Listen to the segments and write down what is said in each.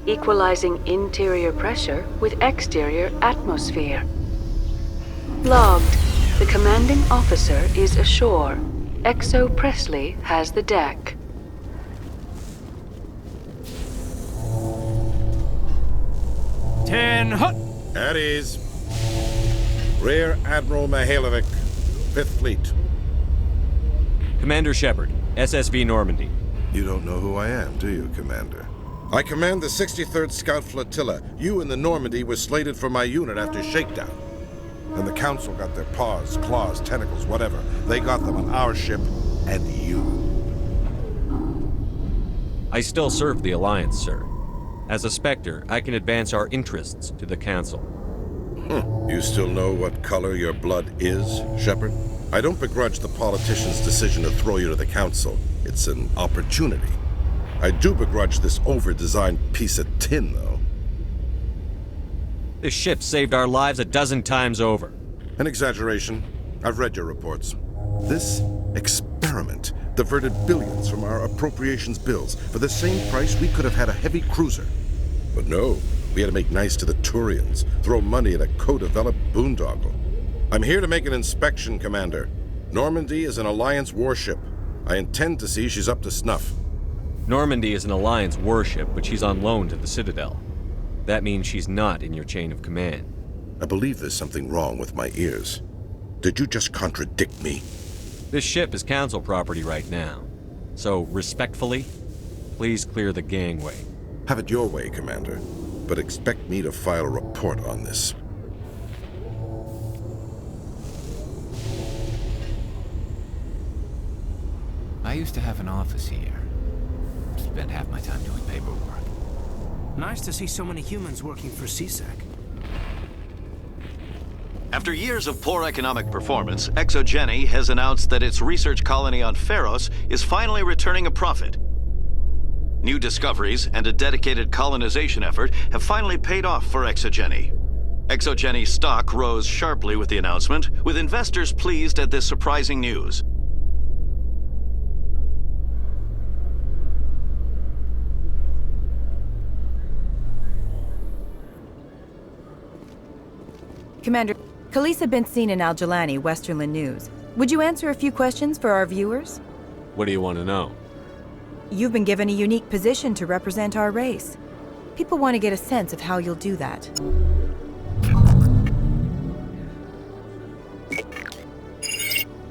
equalizing interior pressure with exterior atmosphere. Logged. The commanding officer is ashore. Exo Presley has the deck. At ease. Rear Admiral Mihailovic, 5th Fleet. Commander Shepard, SSV Normandy. You don't know who I am, do you, Commander? I command the 63rd Scout Flotilla. You and the Normandy were slated for my unit after shakedown. And the Council got their paws, claws, tentacles, whatever. They got them on our ship, and you. I still serve the Alliance, sir. As a Spectre, I can advance our interests to the Council. You still know what color your blood is, Shepard? I don't begrudge the politician's decision to throw you to the Council. It's an opportunity. I do begrudge this over-designed piece of tin, though. This ship saved our lives a dozen times over. An exaggeration. I've read your reports. This experiment diverted billions from our appropriations bills. For the same price, we could have had a heavy cruiser. But no, we had to make nice to the Turians, throw money at a co-developed boondoggle. I'm here to make an inspection, Commander. Normandy is an Alliance warship. I intend to see she's up to snuff. Normandy is an Alliance warship, but she's on loan to the Citadel. That means she's not in your chain of command. I believe there's something wrong with my ears. Did you just contradict me? This ship is Council property right now. So, respectfully, please clear the gangway. Have it your way, Commander. But expect me to file a report on this. I used to have an office here. Spent half my time doing paperwork. Nice to see so many humans working for CSEC. After years of poor economic performance, Exogeny has announced that its research colony on Pharos is finally returning a profit. New discoveries and a dedicated colonization effort have finally paid off for Exogeny. Exogeny's stock rose sharply with the announcement, with investors pleased at this surprising news. Commander, Khalees had been seen in Al-Jalani, Westerland News. Would you answer a few questions for our viewers? What do you want to know? You've been given a unique position to represent our race. People want to get a sense of how you'll do that.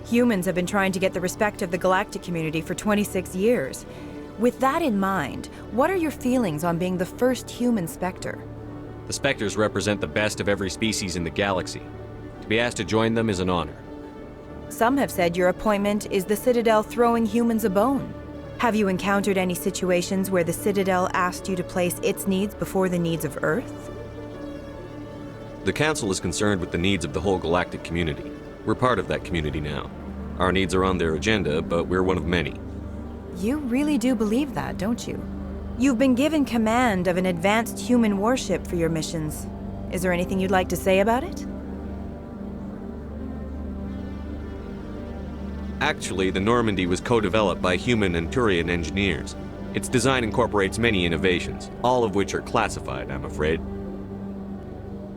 Humans have been trying to get the respect of the galactic community for 26 years. With that in mind, what are your feelings on being the first human Spectre? The Spectres represent the best of every species in the galaxy. To be asked to join them is an honor. Some have said your appointment is the Citadel throwing humans a bone. Have you encountered any situations where the Citadel asked you to place its needs before the needs of Earth? The Council is concerned with the needs of the whole galactic community. We're part of that community now. Our needs are on their agenda, but we're one of many. You really do believe that, don't you? You've been given command of an advanced human warship for your missions. Is there anything you'd like to say about it? Actually, the Normandy was co-developed by human and Turian engineers. Its design incorporates many innovations, all of which are classified, I'm afraid.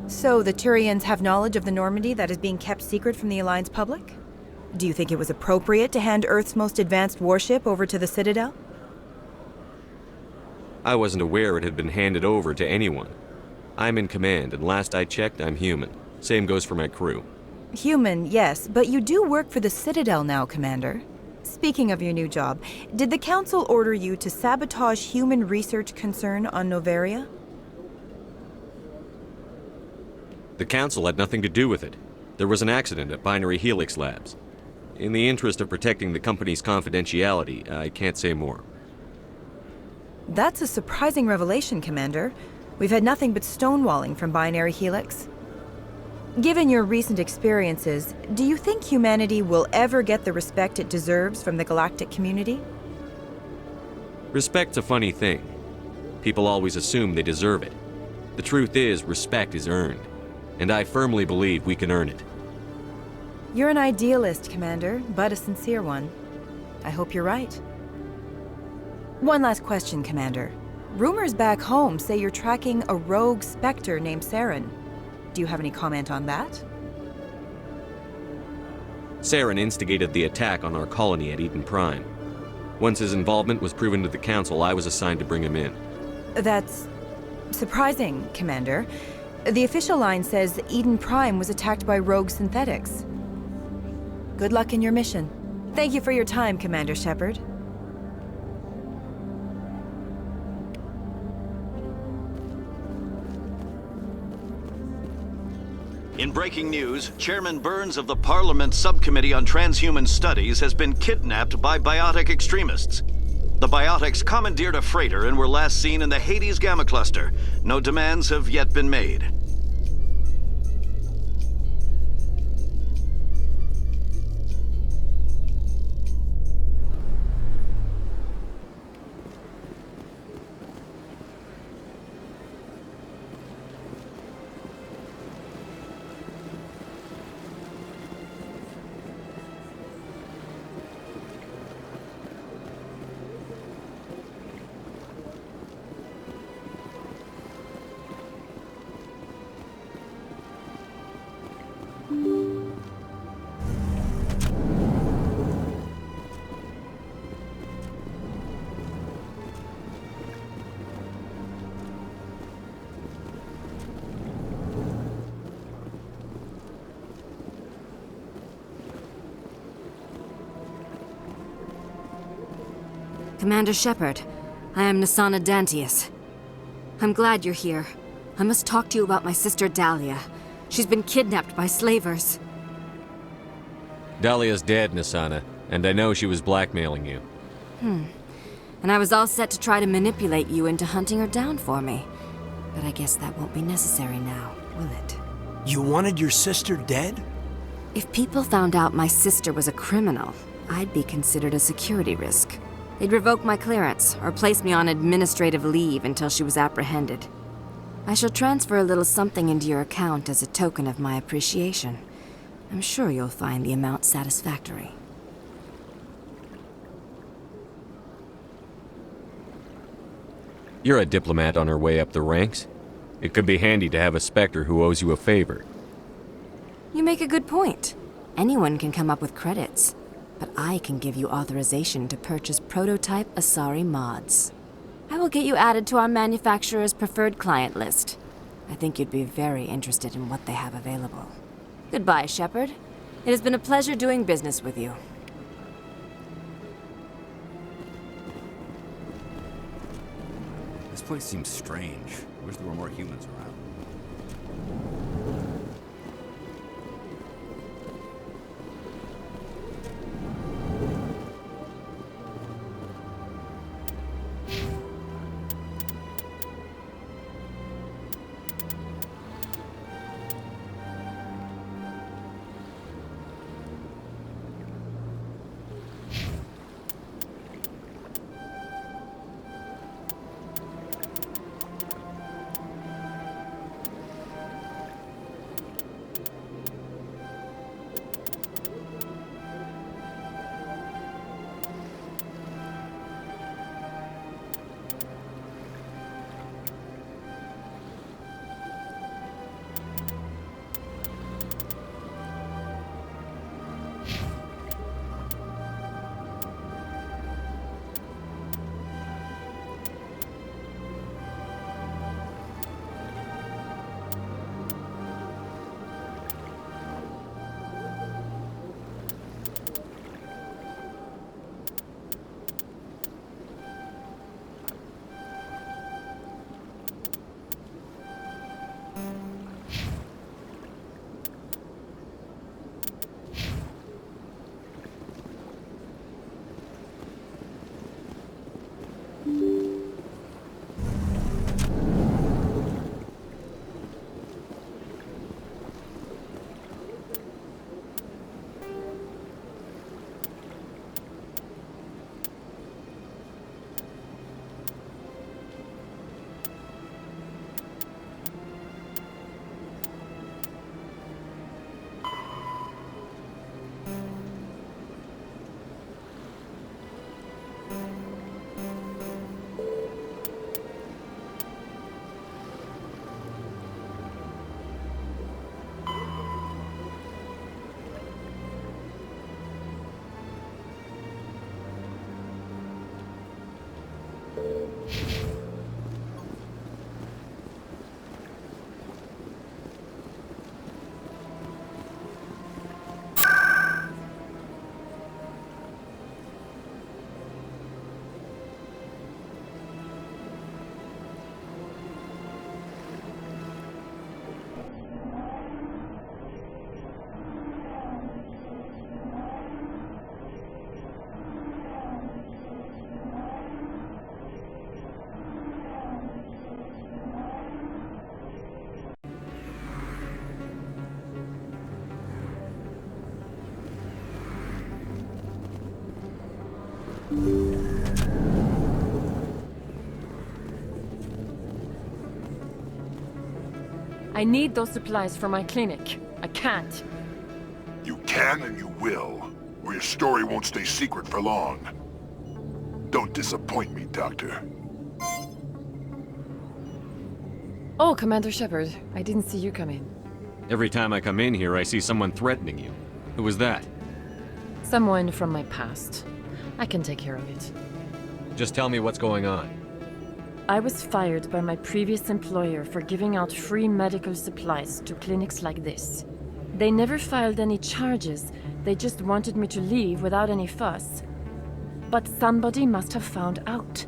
So the Turians have knowledge of the Normandy that is being kept secret from the Alliance public? Do you think it was appropriate to hand Earth's most advanced warship over to the Citadel? I wasn't aware it had been handed over to anyone. I'm in command, and last I checked, I'm human. Same goes for my crew. Human, yes, but you do work for the Citadel now, Commander. Speaking of your new job, did the Council order you to sabotage human research concern on Noveria? The Council had nothing to do with it. There was an accident at Binary Helix Labs. In the interest of protecting the company's confidentiality, I can't say more. That's a surprising revelation, Commander. We've had nothing but stonewalling from Binary Helix. Given your recent experiences, do you think humanity will ever get the respect it deserves from the galactic community? Respect's a funny thing. People always assume they deserve it. The truth is, respect is earned. And I firmly believe we can earn it. You're an idealist, Commander, but a sincere one. I hope you're right. One last question, Commander. Rumors back home say you're tracking a rogue specter named Saren. Do you have any comment on that? Saren instigated the attack on our colony at Eden Prime. Once his involvement was proven to the Council, I was assigned to bring him in. That's surprising, Commander. The official line says Eden Prime was attacked by rogue synthetics. Good luck in your mission. Thank you for your time, Commander Shepard. In breaking news, Chairman Burns of the Parliament Subcommittee on Transhuman Studies has been kidnapped by biotic extremists. The biotics commandeered a freighter and were last seen in the Hades Gamma Cluster. No demands have yet been made. Commander Shepard, I am Nasana Dantius. I'm glad you're here. I must talk to you about my sister Dahlia. She's been kidnapped by slavers. Dahlia's dead, Nasana, and I know she was blackmailing you. And I was all set to try to manipulate you into hunting her down for me. But I guess that won't be necessary now, will it? You wanted your sister dead? If people found out my sister was a criminal, I'd be considered a security risk. They'd revoke my clearance, or place me on administrative leave until she was apprehended. I shall transfer a little something into your account as a token of my appreciation. I'm sure you'll find the amount satisfactory. You're a diplomat on her way up the ranks. It could be handy to have a Spectre who owes you a favor. You make a good point. Anyone can come up with credits. But I can give you authorization to purchase prototype Asari mods. I will get you added to our manufacturer's preferred client list. I think you'd be very interested in what they have available. Goodbye, Shepard. It has been a pleasure doing business with you. This place seems strange. I wish there were more humans around. I need those supplies for my clinic. I can't. You can and you will, or your story won't stay secret for long. Don't disappoint me, Doctor. Oh, Commander Shepard. I didn't see you come in. Every time I come in here, I see someone threatening you. Who was that? Someone from my past. I can take care of it. Just tell me what's going on. I was fired by my previous employer for giving out free medical supplies to clinics like this. They never filed any charges. They just wanted me to leave without any fuss. But somebody must have found out.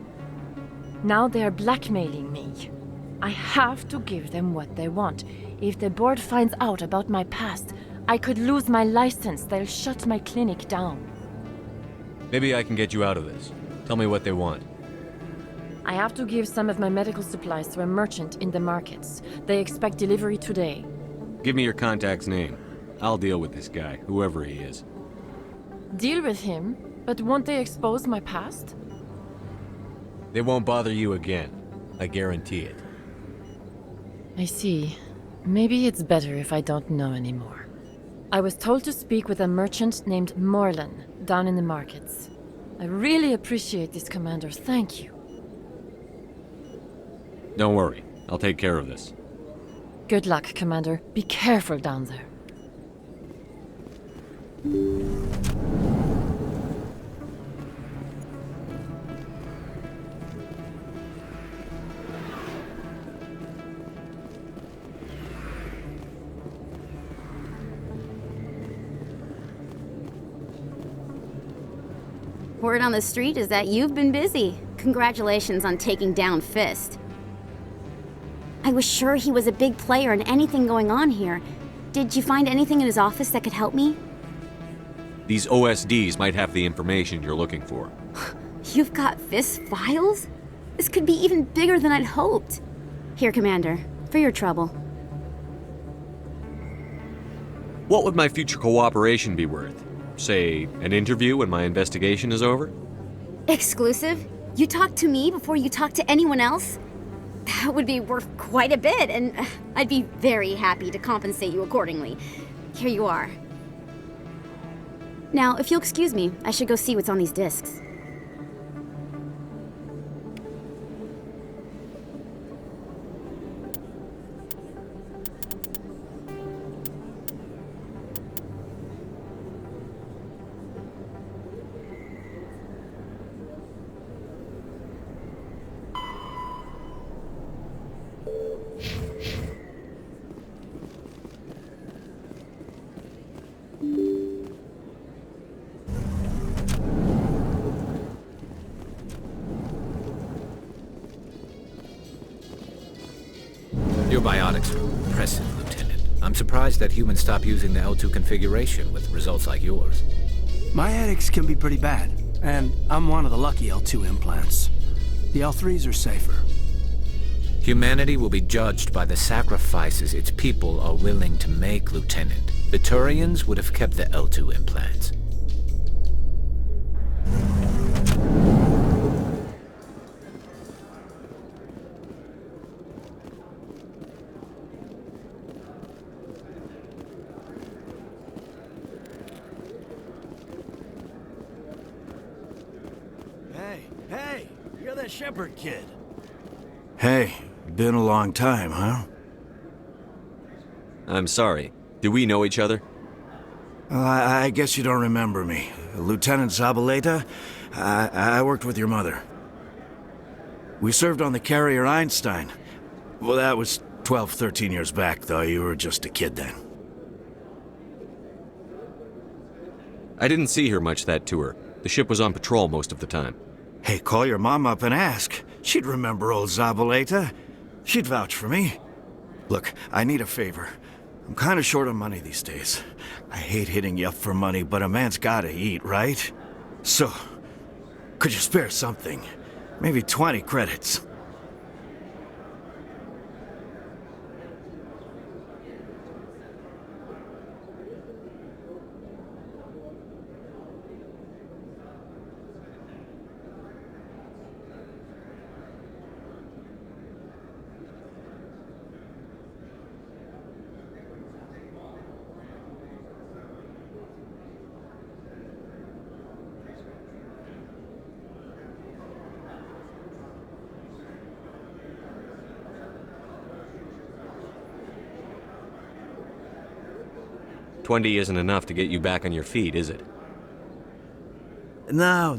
Now they are blackmailing me. I have to give them what they want. If the board finds out about my past, I could lose my license. They'll shut my clinic down. Maybe I can get you out of this. Tell me what they want. I have to give some of my medical supplies to a merchant in the markets. They expect delivery today. Give me your contact's name. I'll deal with this guy, whoever he is. Deal with him? But won't they expose my past? They won't bother you again. I guarantee it. I see. Maybe it's better if I don't know anymore. I was told to speak with a merchant named Morlan down in the markets. I really appreciate this, Commander. Thank you. Don't worry. I'll take care of this. Good luck, Commander. Be careful down there. Word on the street is that you've been busy. Congratulations on taking down Fist. I was sure he was a big player in anything going on here. Did you find anything in his office that could help me? These OSDs might have the information you're looking for. You've got Fist's files? This could be even bigger than I'd hoped. Here, Commander, for your trouble. What would my future cooperation be worth? Say, an interview when my investigation is over? Exclusive? You talk to me before you talk to anyone else? That would be worth quite a bit, and I'd be very happy to compensate you accordingly. Here you are. Now, if you'll excuse me, I should go see what's on these discs. Your biotics are impressive, Lieutenant. I'm surprised that humans stop using the L2 configuration with results like yours. My headaches can be pretty bad, and I'm one of the lucky L2 implants. The L3s are safer. Humanity will be judged by the sacrifices its people are willing to make, Lieutenant. The Turians would have kept the L2 implants. Hey, you're that Shepard kid. Hey, been a long time, huh? I'm sorry. Do we know each other? Well, I guess you don't remember me. Lieutenant Zabaleta? I worked with your mother. We served on the carrier Einstein. Well, that was 12, 13 years back, though. You were just a kid then. I didn't see her much that tour. The ship was on patrol most of the time. Hey, call your mom up and ask. She'd remember old Zabaleta. She'd vouch for me. Look, I need a favor. I'm kind of short on money these days. I hate hitting you up for money, but a man's gotta eat, right? So, could you spare something? Maybe 20 credits. 20 isn't enough to get you back on your feet, is it? No.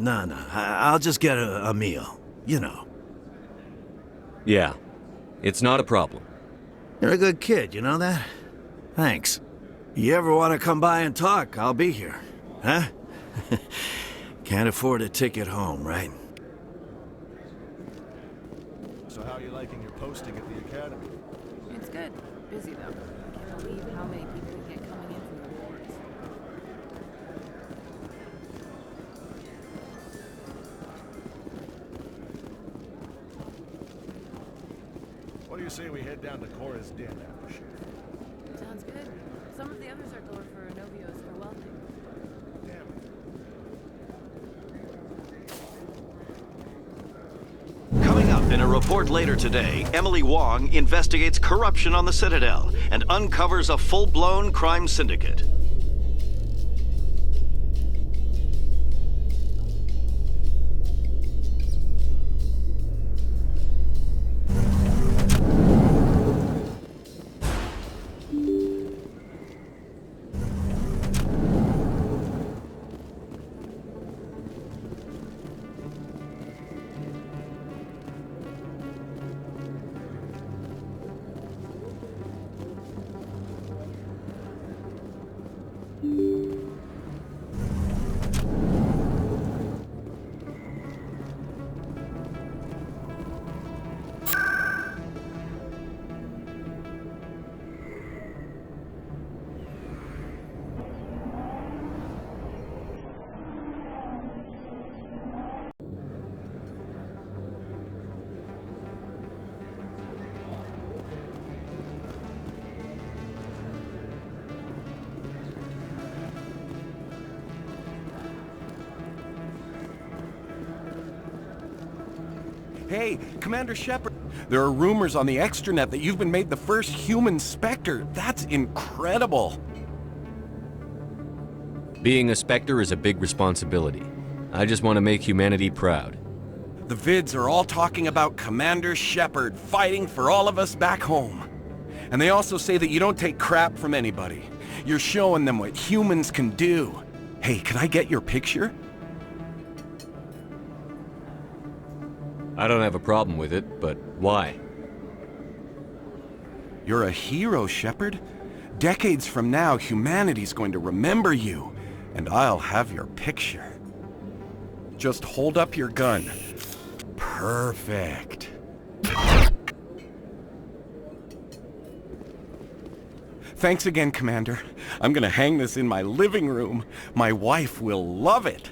I'll just get a meal. You know. Yeah. It's not a problem. You're a good kid, you know that? Thanks. You ever want to come by and talk, I'll be here. Huh? Can't afford a ticket home, right? So how are you liking your posting at the academy? It's good. Busy though. I can't believe how many people we get coming in for rewards. What do you say we head down to Cora's Den after shift? Sounds good. Some of the others are going for Novios for welding. Coming up in a report later today, Emily Wong investigates corruption on the Citadel and uncovers a full-blown crime syndicate. Hey, Commander Shepard, there are rumors on the extranet that you've been made the first human Spectre. That's incredible. Being a Spectre is a big responsibility. I just want to make humanity proud. The vids are all talking about Commander Shepard fighting for all of us back home. And they also say that you don't take crap from anybody. You're showing them what humans can do. Hey, can I get your picture? I don't have a problem with it, but why? You're a hero, Shepard. Decades from now, humanity's going to remember you, and I'll have your picture. Just hold up your gun. Perfect. Thanks again, Commander. I'm gonna hang this in my living room. My wife will love it.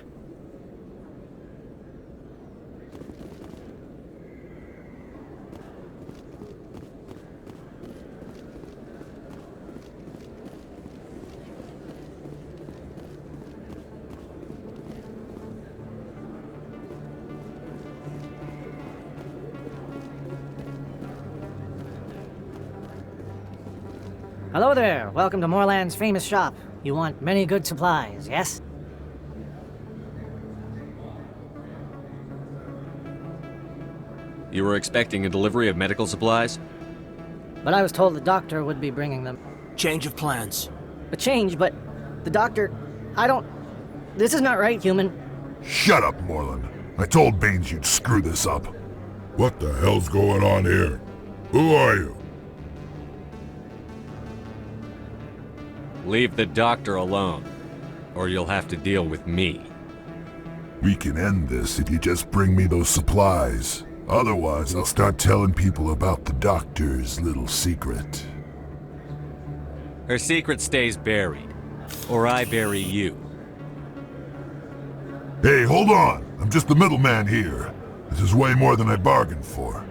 Hello there. Welcome to Moorland's famous shop. You want many good supplies, yes? You were expecting a delivery of medical supplies? But I was told the doctor would be bringing them. Change of plans. A change, but the doctor... This is not right, human. Shut up, Moorland. I told Baines you'd screw this up. What the hell's going on here? Who are you? Leave the doctor alone, or you'll have to deal with me. We can end this if you just bring me those supplies. Otherwise, I'll start telling people about the doctor's little secret. Her secret stays buried, or I bury you. Hey, hold on! I'm just the middleman here. This is way more than I bargained for.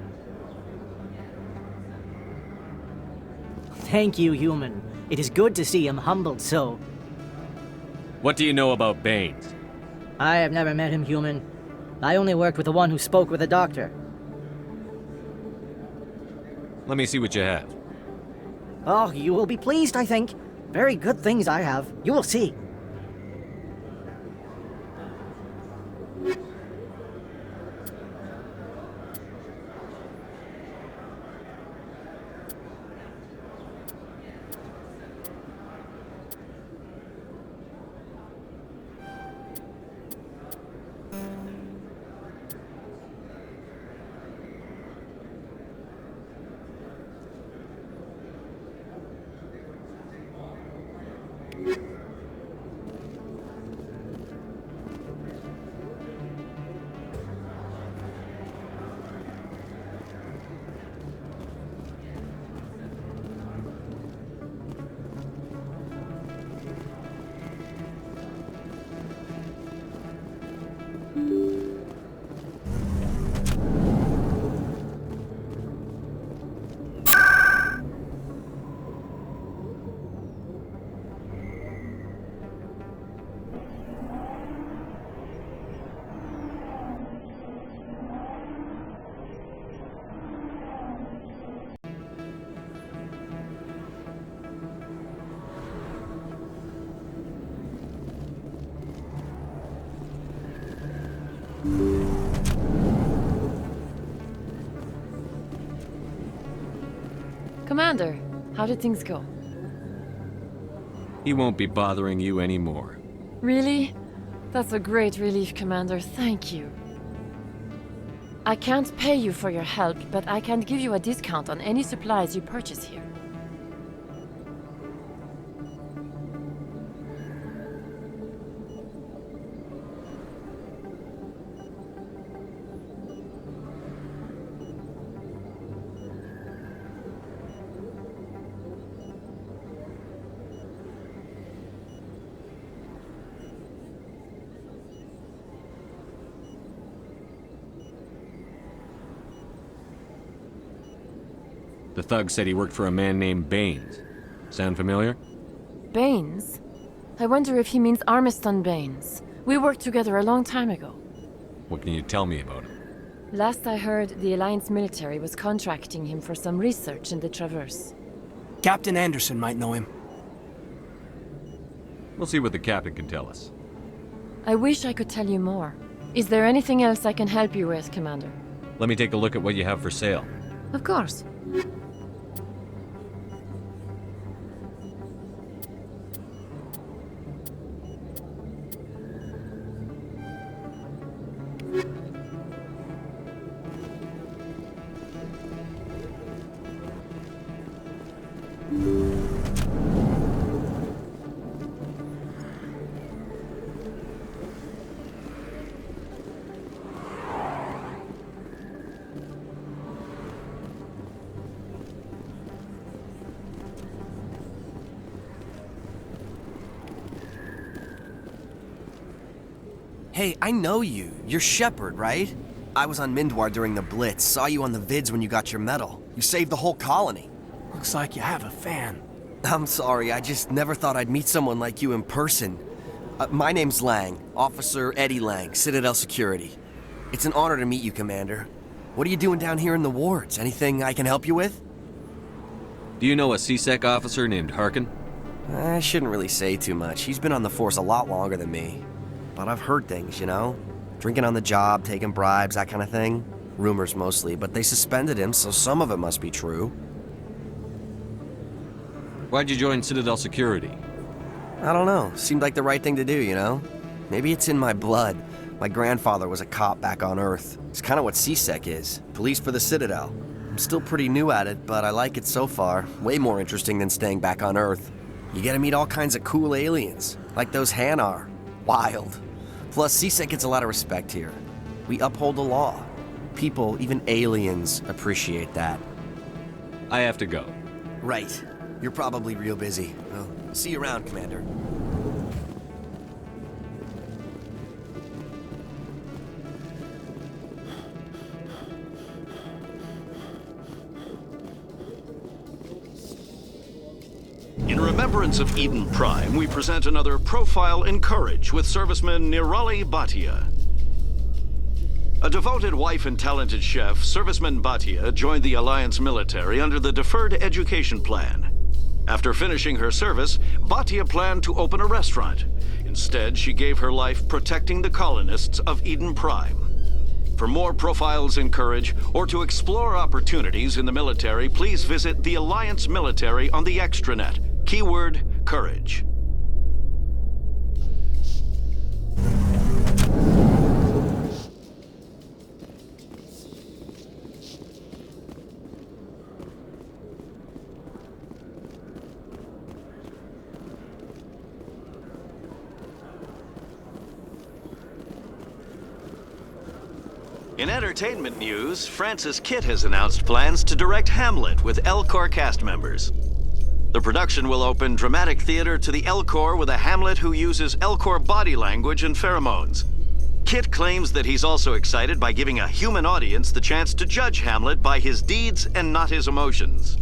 Thank you, human. It is good to see him humbled so. What do you know about Baines? I have never met him, human. I only worked with the one who spoke with the doctor. Let me see what you have. Oh, you will be pleased, I think. Very good things I have. You will see. Commander, how did things go? He won't be bothering you anymore. Really? That's a great relief, Commander. Thank you. I can't pay you for your help, but I can give you a discount on any supplies you purchase here. The thug said he worked for a man named Baines. Sound familiar? Baines? I wonder if he means Armiston Baines. We worked together a long time ago. What can you tell me about him? Last I heard, the Alliance military was contracting him for some research in the Traverse. Captain Anderson might know him. We'll see what the captain can tell us. I wish I could tell you more. Is there anything else I can help you with, Commander? Let me take a look at what you have for sale. Of course. Hey, I know you. You're Shepard, right? I was on Mindwar during the Blitz. Saw you on the vids when you got your medal. You saved the whole colony. Looks like you have a fan. I'm sorry, I just never thought I'd meet someone like you in person. My name's Lang, Officer Eddie Lang, Citadel Security. It's an honor to meet you, Commander. What are you doing down here in the wards? Anything I can help you with? Do you know a CSEC officer named Harkin? I shouldn't really say too much. He's been on the force a lot longer than me. But I've heard things, you know? Drinking on the job, taking bribes, that kind of thing. Rumors mostly, but they suspended him, so some of it must be true. Why'd you join Citadel Security? I don't know. Seemed like the right thing to do, you know? Maybe it's in my blood. My grandfather was a cop back on Earth. It's kind of what CSEC is. Police for the Citadel. I'm still pretty new at it, but I like it so far. Way more interesting than staying back on Earth. You get to meet all kinds of cool aliens, like those Hanar. Wild. Plus, CSEC gets a lot of respect here. We uphold the law. People, even aliens, appreciate that. I have to go. Right. You're probably real busy. Well, see you around, Commander. In remembrance of Eden Prime, we present another Profile in Courage with serviceman Nirali Bhatia. A devoted wife and talented chef, serviceman Bhatia joined the Alliance military under the Deferred Education Plan. After finishing her service, Bhatia planned to open a restaurant. Instead, she gave her life protecting the colonists of Eden Prime. For more Profiles in Courage, or to explore opportunities in the military, please visit the Alliance military on the extranet. Keyword, Courage. In entertainment news, Francis Kitt has announced plans to direct Hamlet with Elcor cast members. The production will open dramatic theater to the Elcor with a Hamlet who uses Elcor body language and pheromones. Kitt claims that he's also excited by giving a human audience the chance to judge Hamlet by his deeds and not his emotions.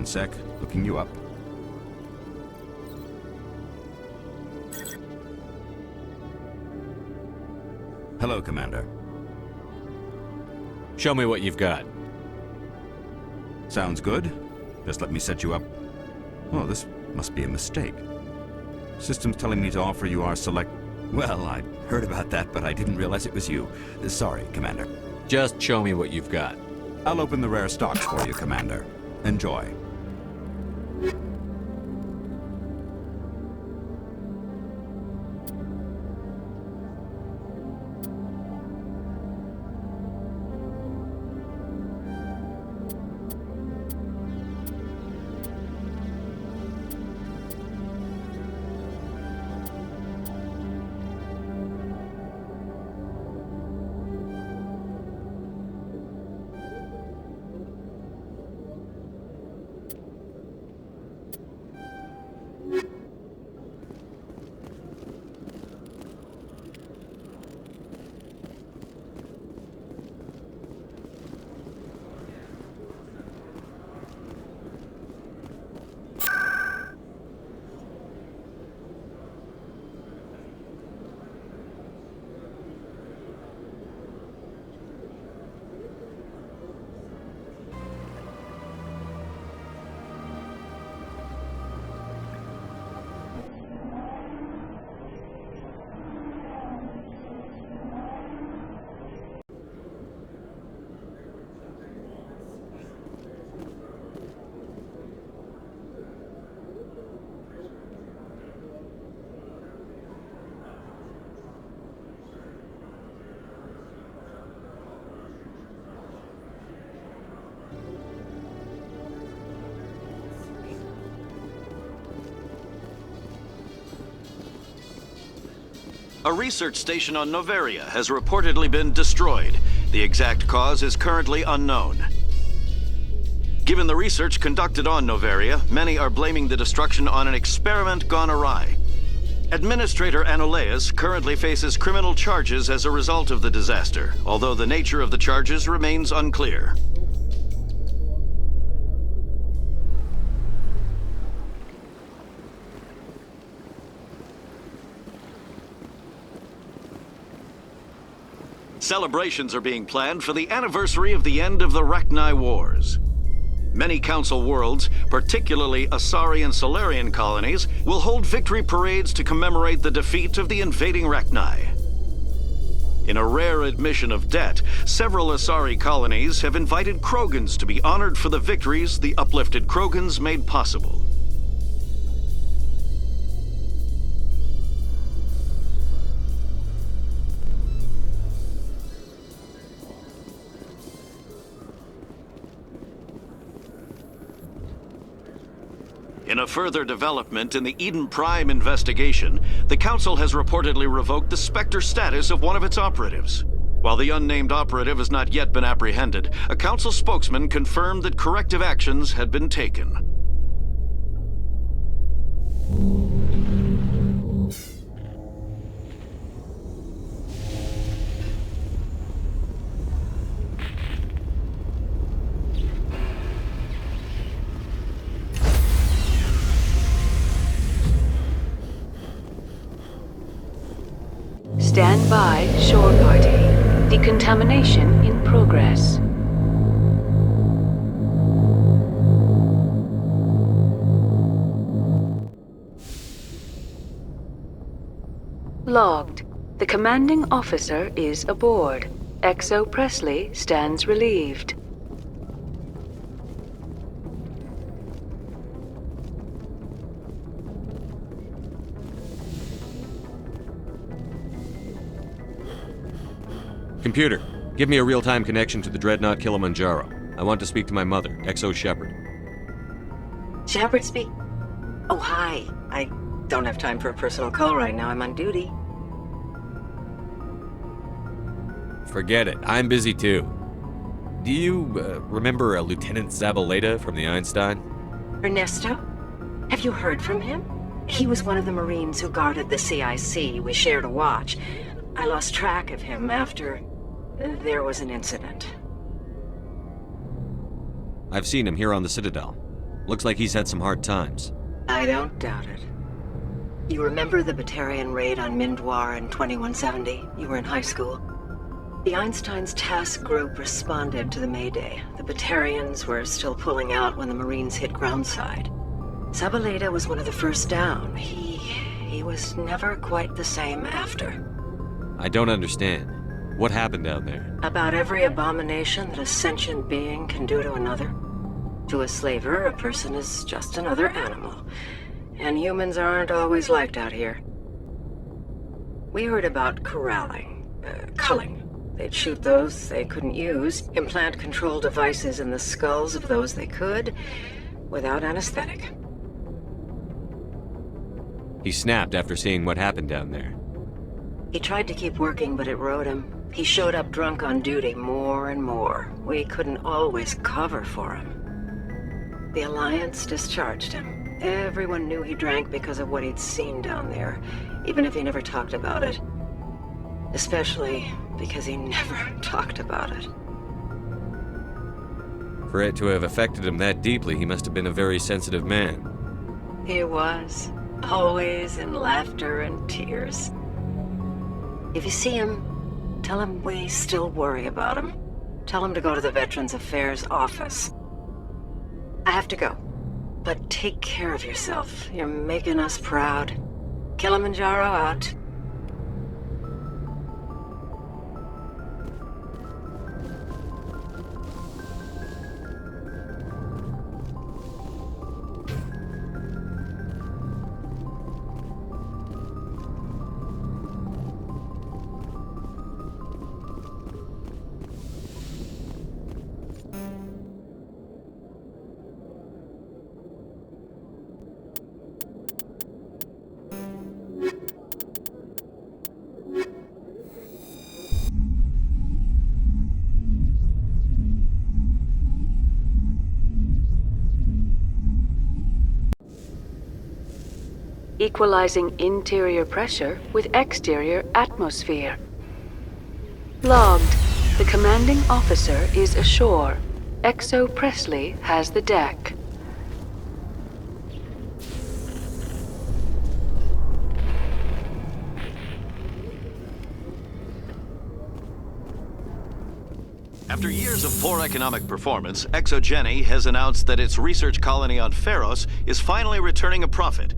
One sec, looking you up. Hello, Commander. Show me what you've got. Sounds good. Just let me set you up. Oh, this must be a mistake. System's telling me to offer you our select... Well, I heard about that, but I didn't realize it was you. Sorry, Commander. Just show me what you've got. I'll open the rare stocks for you, Commander. Enjoy. A research station on Noveria has reportedly been destroyed. The exact cause is currently unknown. Given the research conducted on Noveria, many are blaming the destruction on an experiment gone awry. Administrator Anoleus currently faces criminal charges as a result of the disaster, although the nature of the charges remains unclear. Celebrations are being planned for the anniversary of the end of the Rachni Wars. Many Council worlds, particularly Asari and Solarian colonies, will hold victory parades to commemorate the defeat of the invading Rachni. In a rare admission of debt, several Asari colonies have invited Krogans to be honored for the victories the uplifted Krogans made possible. In a further development in the Eden Prime investigation, the Council has reportedly revoked the Spectre status of one of its operatives. While the unnamed operative has not yet been apprehended, a Council spokesman confirmed that corrective actions had been taken. Stand by, shore party. Decontamination in progress. Logged. The commanding officer is aboard. XO Presley stands relieved. Computer, give me a real-time connection to the Dreadnought Kilimanjaro. I want to speak to my mother, XO Shepard. Shepard speak? Oh, hi. I don't have time for a personal call right now. I'm on duty. Forget it. I'm busy too. Do you remember a Lieutenant Zabaleta from the Einstein? Ernesto? Have you heard from him? He was one of the Marines who guarded the CIC. We shared a watch. I lost track of him after there was an incident. I've seen him here on the Citadel. Looks like he's had some hard times. I don't doubt it. You remember the Batarian raid on Mindwar in 2170? You were in high school. The Einstein's task group responded to the Mayday. The Batarians were still pulling out when the Marines hit groundside. Zabaleta was one of the first down. He was never quite the same after. I don't understand. What happened down there? About every abomination that a sentient being can do to another. To a slaver, a person is just another animal. And humans aren't always liked out here. We heard about culling. They'd shoot those they couldn't use, implant control devices in the skulls of those they could, without anesthetic. He snapped after seeing what happened down there. He tried to keep working, but it rode him. He showed up drunk on duty more and more. We couldn't always cover for him. The Alliance discharged him. Everyone knew he drank because of what he'd seen down there, even if he never talked about it. Especially because he never talked about it. For it to have affected him that deeply, he must have been a very sensitive man. He was. Always in laughter and tears. If you see him, tell him we still worry about him. Tell him to go to the Veterans Affairs office. I have to go. But take care of yourself. You're making us proud. Kilimanjaro out. Equalizing interior pressure with exterior atmosphere. Logged. The commanding officer is ashore. XO Presley has the deck. After years of poor economic performance, ExoGeni has announced that its research colony on Pharos is finally returning a profit.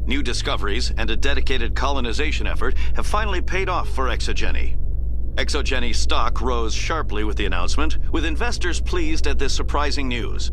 New discoveries and a dedicated colonization effort have finally paid off for ExoGeni. ExoGeni's stock rose sharply with the announcement, with investors pleased at this surprising news.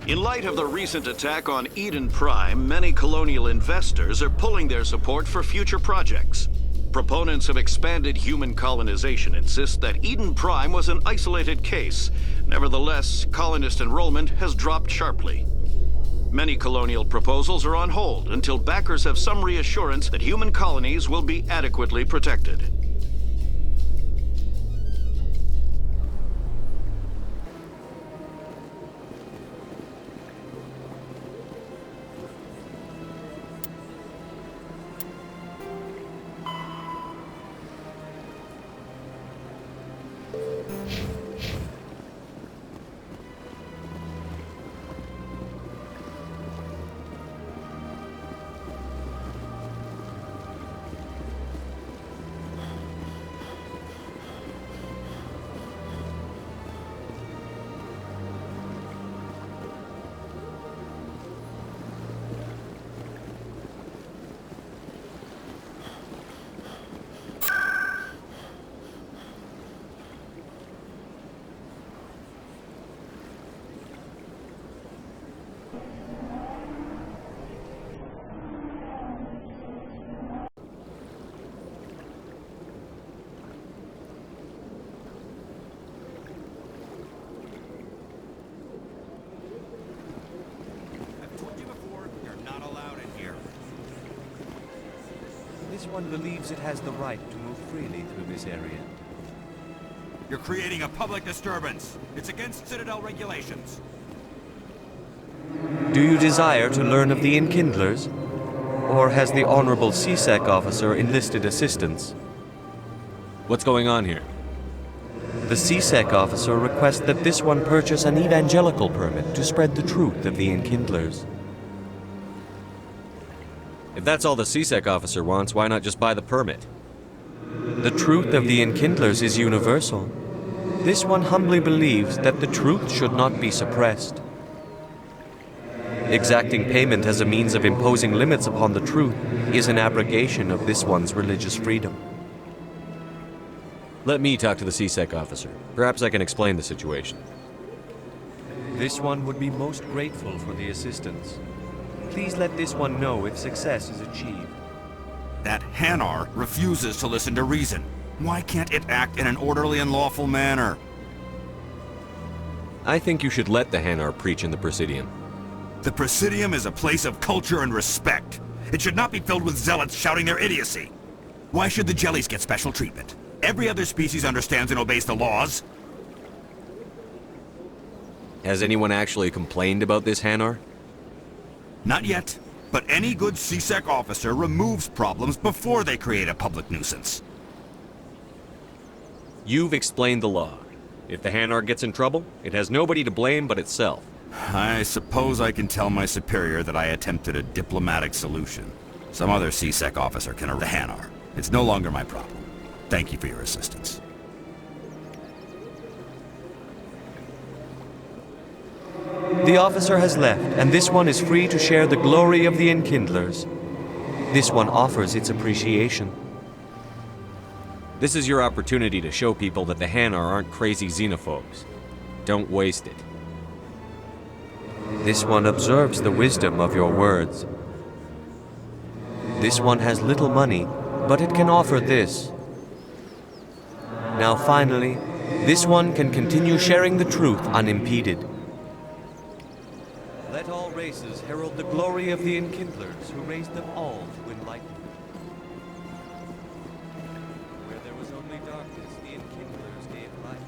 In light of the recent attack on Eden Prime, many colonial investors are pulling their support for future projects. Proponents of expanded human colonization insist that Eden Prime was an isolated case. Nevertheless, colonist enrollment has dropped sharply. Many colonial proposals are on hold until backers have some reassurance that human colonies will be adequately protected. This one believes it has the right to move freely through this area. You're creating a public disturbance. It's against Citadel regulations. Do you desire to learn of the Enkindlers? Or has the Honorable CSEC officer enlisted assistance? What's going on here? The CSEC officer requests that this one purchase an evangelical permit to spread the truth of the Enkindlers. If that's all the CSEC officer wants, why not just buy the permit? The truth of the Enkindlers is universal. This one humbly believes that the truth should not be suppressed. Exacting payment as a means of imposing limits upon the truth is an abrogation of this one's religious freedom. Let me talk to the CSEC officer. Perhaps I can explain the situation. This one would be most grateful for the assistance. Please let this one know if success is achieved. That Hanar refuses to listen to reason. Why can't it act in an orderly and lawful manner? I think you should let the Hanar preach in the Presidium. The Presidium is a place of culture and respect. It should not be filled with zealots shouting their idiocy. Why should the jellies get special treatment? Every other species understands and obeys the laws. Has anyone actually complained about this Hanar? Not yet, but any good CSEC officer removes problems before they create a public nuisance. You've explained the law. If the Hanar gets in trouble, it has nobody to blame but itself. I suppose I can tell my superior that I attempted a diplomatic solution. Some other CSEC officer can arrest the Hanar. It's no longer my problem. Thank you for your assistance. The officer has left, and this one is free to share the glory of the Enkindlers. This one offers its appreciation. This is your opportunity to show people that the Hanar aren't crazy xenophobes. Don't waste it. This one observes the wisdom of your words. This one has little money, but it can offer this. Now finally, this one can continue sharing the truth unimpeded. Let all races herald the glory of the Enkindlers who raised them all to enlightenment. Where there was only darkness, the Enkindlers gave light.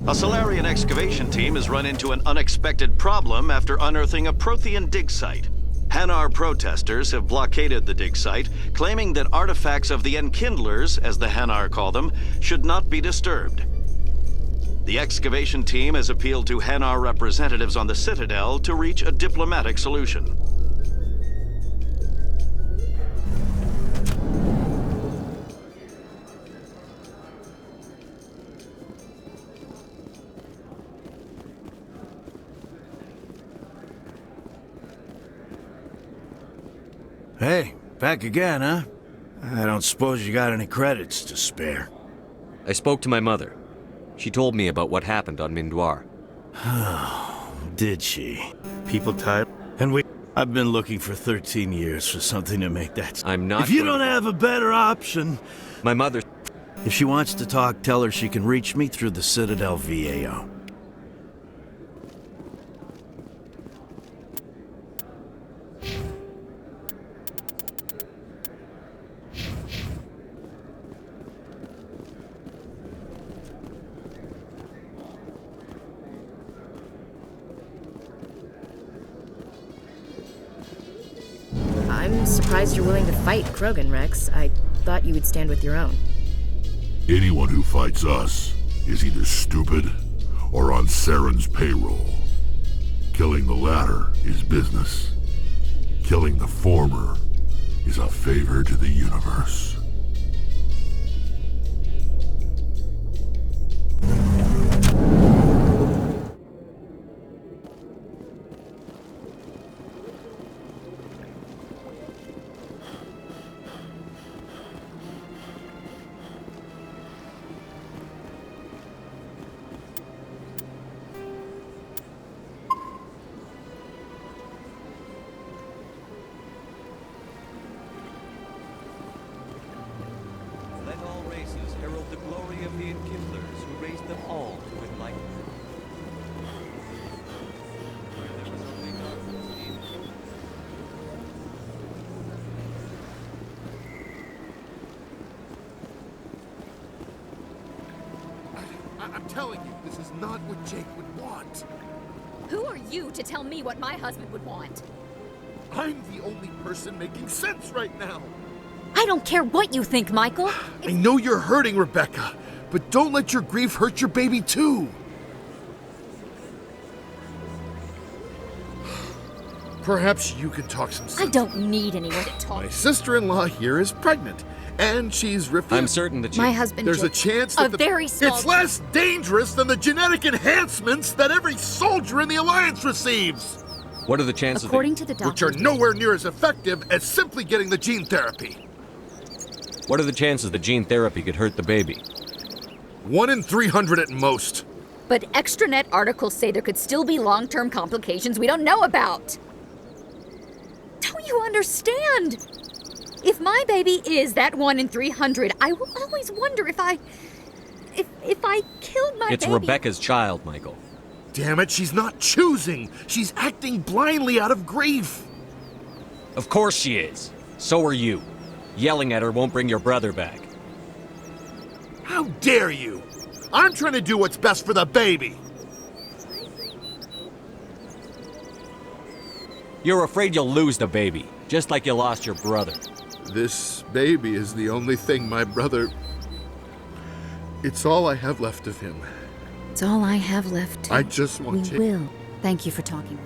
A Solarian excavation team has run into an unexpected problem after unearthing a Prothean dig site. Hanar protesters have blockaded the dig site, claiming that artifacts of the Enkindlers, as the Hanar call them, should not be disturbed. The excavation team has appealed to Hanar representatives on the Citadel to reach a diplomatic solution. Hey, back again, huh? I don't suppose you got any credits to spare. I spoke to my mother. She told me about what happened on Mindoir. Did she? People tired? And I've been looking for 13 years for something to make that... I'm not... If you don't have a better option... My mother... If she wants to talk, tell her she can reach me through the Citadel VAO. surprised you're willing to fight Krogan, Rex. I thought you would stand with your own. Anyone who fights us is either stupid or on Saren's payroll. Killing the latter is business. Killing the former is a favor to the universe. I'm telling you, this is not what Jake would want. Who are you to tell me what my husband would want? I'm the only person making sense right now. I don't care what you think, Michael. I know you're hurting, Rebecca, but don't let your grief hurt your baby too. Perhaps you can talk some sense. I don't need anyone to talk. My sister-in-law here is pregnant, and she's refused. I'm certain that My husband, There's Jake, a chance that very small it's less dangerous than the genetic enhancements that every soldier in the Alliance receives. What are the chances? According to the doctor, which are nowhere near as effective as simply getting the gene therapy. What are the chances that gene therapy could hurt the baby? 1 in 300 at most. But extranet articles say there could still be long-term complications we don't know about. Don't you understand? If my baby is that 1 in 300, I will always wonder if I killed my baby. It's Rebecca's child, Michael. Damn it, she's not choosing. She's acting blindly out of grief. Of course she is. So are you. Yelling at her won't bring your brother back. How dare you? I'm trying to do what's best for the baby. You're afraid you'll lose the baby, just like you lost your brother. This baby is the only thing my brother... It's all I have left of him. It's all I have left. I just want to... We will. Thank you for talking.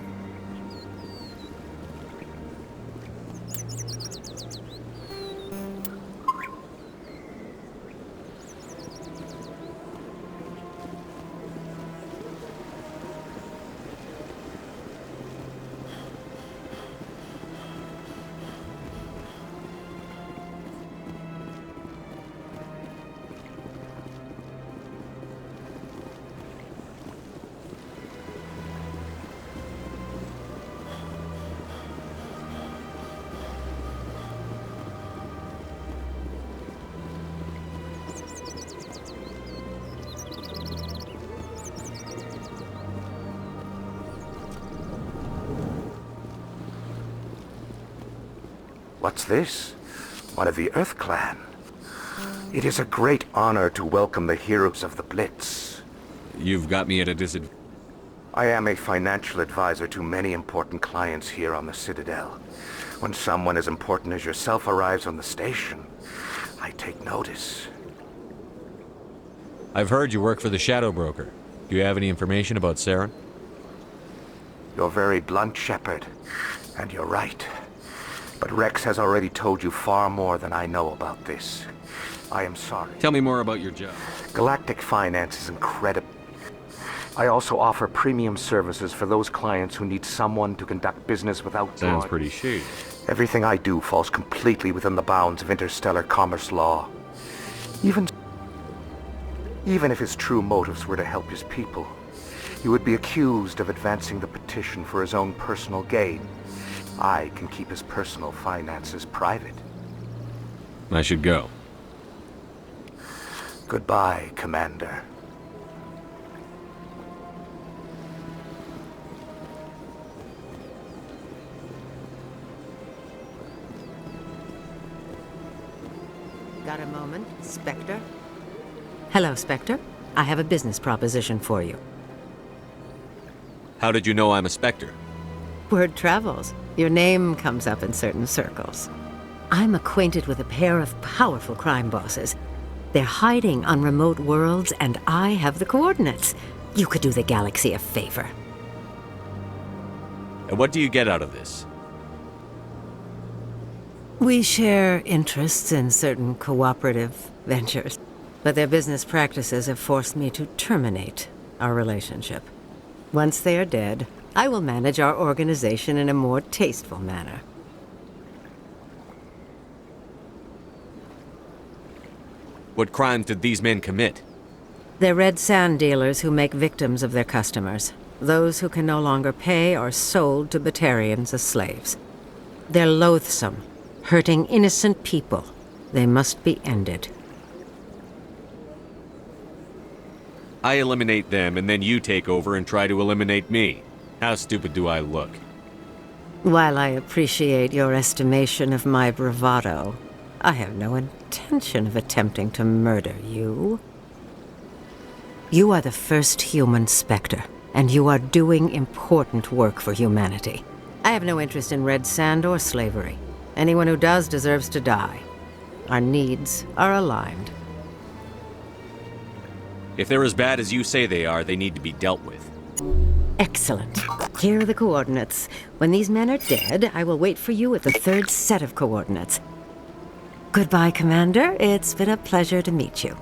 What's this? One of the Earth Clan. It is a great honor to welcome the heroes of the Blitz. You've got me at a disadvantage. I am a financial advisor to many important clients here on the Citadel. When someone as important as yourself arrives on the station, I take notice. I've heard you work for the Shadow Broker. Do you have any information about Saren? You're very blunt, Shepard, and you're right. But Rex has already told you far more than I know about this. I am sorry. Tell me more about your job. Galactic Finance is incredible. I also offer premium services for those clients who need someone to conduct business without Sounds fraud. pretty shady. Everything I do falls completely within the bounds of interstellar commerce law. Even if his true motives were to help his people, he would be accused of advancing the petition for his own personal gain. I can keep his personal finances private. I should go. Goodbye, Commander. Got a moment, Spectre? Hello, Spectre. I have a business proposition for you. How did you know I'm a Spectre? Word travels. Your name comes up in certain circles. I'm acquainted with a pair of powerful crime bosses. They're hiding on remote worlds, and I have the coordinates. You could do the galaxy a favor. And what do you get out of this? We share interests in certain cooperative ventures, but their business practices have forced me to terminate our relationship. Once they are dead, I will manage our organization in a more tasteful manner. What crimes did these men commit? They're red sand dealers who make victims of their customers. Those who can no longer pay are sold to Batarians as slaves. They're loathsome, hurting innocent people. They must be ended. I eliminate them, and then you take over and try to eliminate me. How stupid do I look? While I appreciate your estimation of my bravado, I have no intention of attempting to murder you. You are the first human Spectre, and you are doing important work for humanity. I have no interest in red sand or slavery. Anyone who does deserves to die. Our needs are aligned. If they're as bad as you say they are, they need to be dealt with. Excellent. Here are the coordinates. When these men are dead, I will wait for you at the third set of coordinates. Goodbye, Commander. It's been a pleasure to meet you.